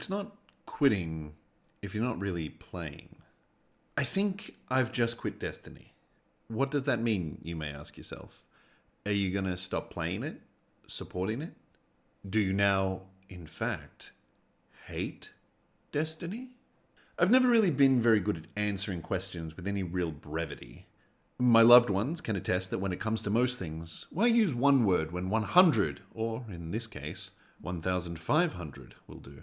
It's not quitting if you're not really playing. I think I've just quit Destiny. What does that mean, you may ask yourself? Are you going to stop playing it? Supporting it? Do you now, in fact, hate Destiny? I've never really been very good at answering questions with any real brevity. My loved ones can attest that when it comes to most things, why use one word when 100, or in this case, 1,500 will do?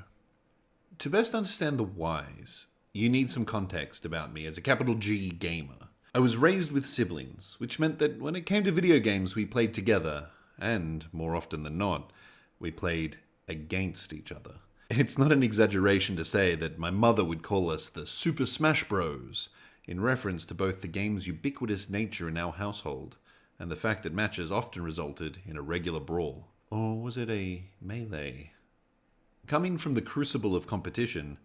To best understand the whys, you need some context about me as a capital G gamer. I was raised with siblings, which meant that when it came to video games, we played together, and, more often than not, we played against each other. It's not an exaggeration to say that my mother would call us the Super Smash Bros, in reference to both the game's ubiquitous nature in our household, and the fact that matches often resulted in a regular brawl. Or was it a melee? Coming from the crucible of competition,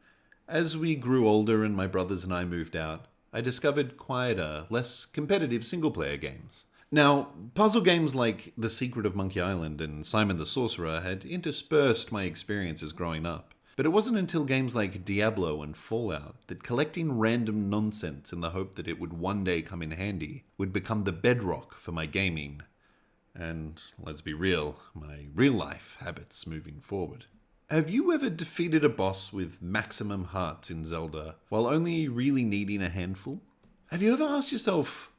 as we grew older and my brothers and I moved out, I discovered quieter, less competitive single-player games. Now, puzzle games like The Secret of Monkey Island and Simon the Sorcerer had interspersed my experiences growing up. But it wasn't until games like Diablo and Fallout that collecting random nonsense in the hope that it would one day come in handy would become the bedrock for my gaming. And, let's be real, my real-life habits moving forward. Have you ever defeated a boss with maximum hearts in Zelda while only really needing a handful? Have you ever asked yourself,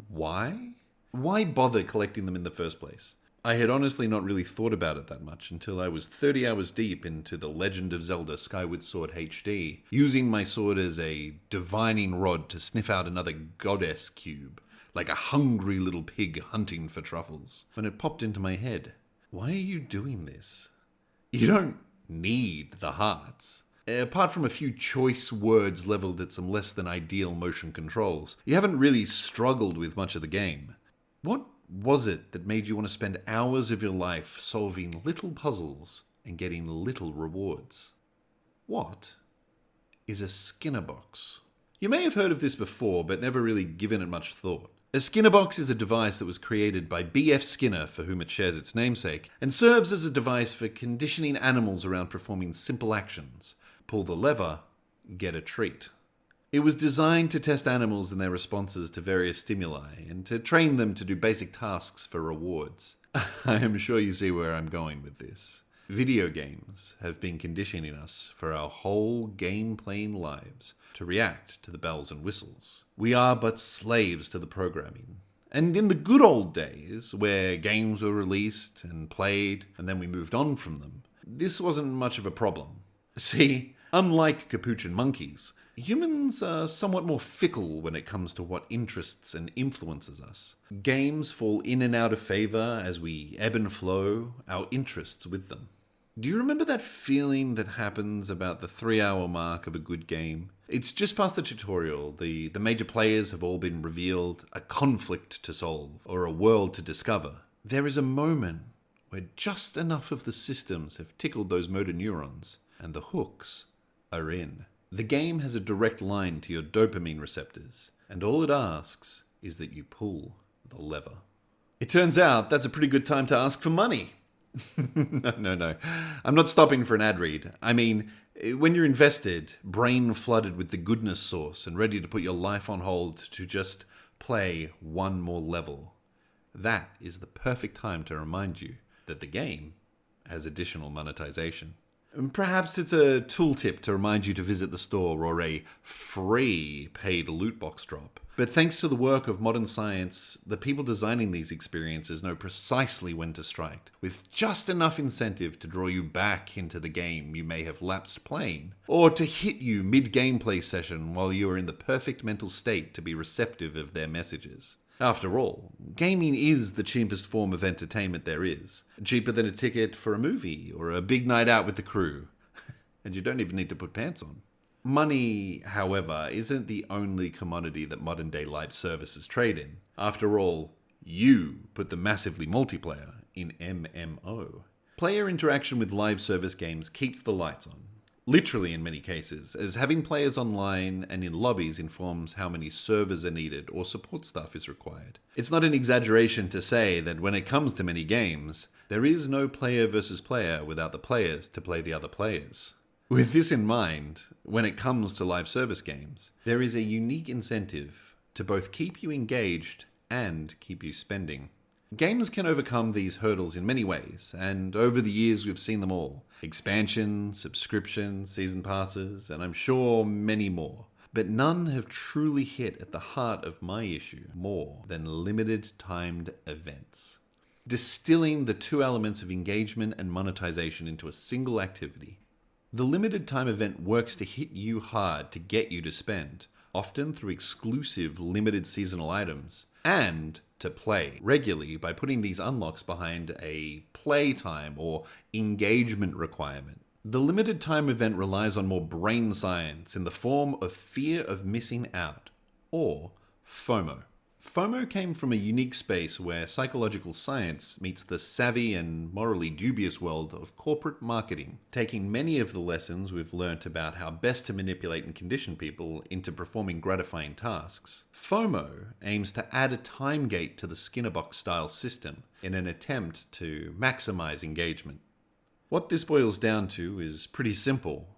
why? Why bother collecting them in the first place? I had honestly not really thought about it that much until I was 30 hours deep into The Legend of Zelda Skyward Sword HD, using my sword as a divining rod to sniff out another goddess cube, like a hungry little pig hunting for truffles, when it popped into my head. Why are you doing this? You don't need the hearts. Apart from a few choice words leveled at some less than ideal motion controls, you haven't really struggled with much of the game. What was it that made you want to spend hours of your life solving little puzzles and getting little rewards? What is a Skinner box? You may have heard of this before, but never really given it much thought. A Skinner box is a device that was created by B.F. Skinner, for whom it shares its namesake, and serves as a device for conditioning animals around performing simple actions. Pull the lever, get a treat. It was designed to test animals and their responses to various stimuli, and to train them to do basic tasks for rewards. I am sure you see where I'm going with this. Video games have been conditioning us for our whole game-playing lives to react to the bells and whistles. We are but slaves to the programming. And in the good old days, where games were released and played, and then we moved on from them, this wasn't much of a problem. See, unlike capuchin monkeys, humans are somewhat more fickle when it comes to what interests and influences us. Games fall in and out of favor as we ebb and flow, our interests with them. Do you remember that feeling that happens about the 3-hour mark of a good game? It's just past the tutorial, the major players have all been revealed, a conflict to solve, or a world to discover. There is a moment where just enough of the systems have tickled those motor neurons, and the hooks are in. The game has a direct line to your dopamine receptors, and all it asks is that you pull the lever. It turns out that's a pretty good time to ask for money. No. I'm not stopping for an ad read. I mean, when you're invested, brain flooded with the goodness sauce and ready to put your life on hold to just play one more level, that is the perfect time to remind you that the game has additional monetization. Perhaps it's a tooltip to remind you to visit the store, or a free paid loot box drop. But thanks to the work of modern science, the people designing these experiences know precisely when to strike, with just enough incentive to draw you back into the game you may have lapsed playing, or to hit you mid-gameplay session while you are in the perfect mental state to be receptive of their messages. After all, gaming is the cheapest form of entertainment there is. Cheaper than a ticket for a movie or a big night out with the crew. And you don't even need to put pants on. Money, however, isn't the only commodity that modern-day live services trade in. After all, you put the massively multiplayer in MMO. Player interaction with live service games keeps the lights on. Literally in many cases, as having players online and in lobbies informs how many servers are needed or support staff is required. It's not an exaggeration to say that when it comes to many games, there is no player versus player without the players to play the other players. With this in mind, when it comes to live service games, there is a unique incentive to both keep you engaged and keep you spending. Games can overcome these hurdles in many ways, and over the years we've seen them all. Expansion, subscriptions, season passes, and I'm sure many more. But none have truly hit at the heart of my issue more than limited timed events. Distilling the two elements of engagement and monetization into a single activity. The limited time event works to hit you hard to get you to spend, often through exclusive limited seasonal items, and to play regularly by putting these unlocks behind a playtime or engagement requirement. The limited time event relies on more brain science in the form of fear of missing out, or FOMO. FOMO came from a unique space where psychological science meets the savvy and morally dubious world of corporate marketing, taking many of the lessons we've learnt about how best to manipulate and condition people into performing gratifying tasks. FOMO aims to add a time gate to the Skinnerbox style system in an attempt to maximize engagement. What this boils down to is pretty simple.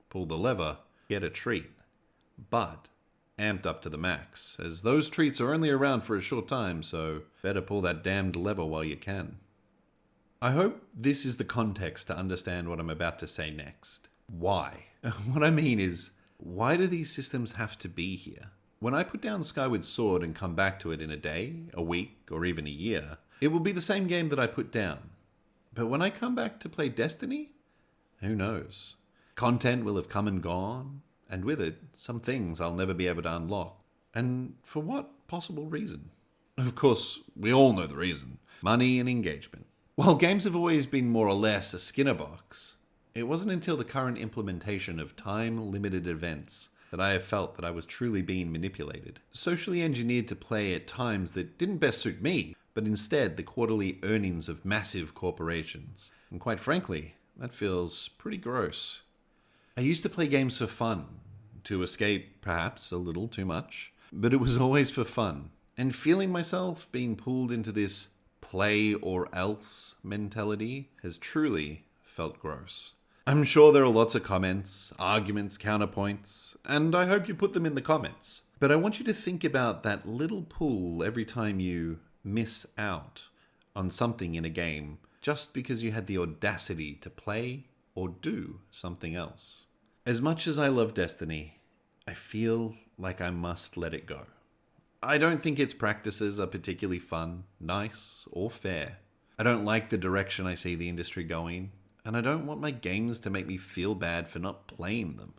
Pull the lever, get a treat. But amped up to the max, as those treats are only around for a short time, so better pull that damned lever while you can. I hope this is the context to understand what I'm about to say next. Why? What I mean is, why do these systems have to be here? When I put down Skyward Sword and come back to it in a day, a week, or even a year, it will be the same game that I put down. But when I come back to play Destiny, who knows? Content will have come and gone, and with it, some things I'll never be able to unlock. And for what possible reason? Of course, we all know the reason. Money and engagement. While games have always been more or less a Skinner box, it wasn't until the current implementation of time-limited events that I have felt that I was truly being manipulated. Socially engineered to play at times that didn't best suit me, but instead the quarterly earnings of massive corporations. And quite frankly, that feels pretty gross. I used to play games for fun, to escape perhaps a little too much, but it was always for fun. And feeling myself being pulled into this play or else mentality has truly felt gross. I'm sure there are lots of comments, arguments, counterpoints, and I hope you put them in the comments. But I want you to think about that little pull every time you miss out on something in a game just because you had the audacity to play or do something else. As much as I love Destiny, I feel like I must let it go. I don't think its practices are particularly fun, nice, or fair. I don't like the direction I see the industry going, and I don't want my games to make me feel bad for not playing them.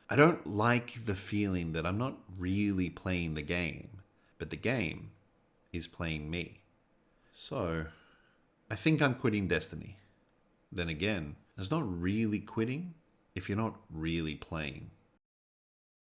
I don't like the feeling that I'm not really playing the game, but the game is playing me. So, I think I'm quitting Destiny. Then again, it's not really quitting if you're not really playing.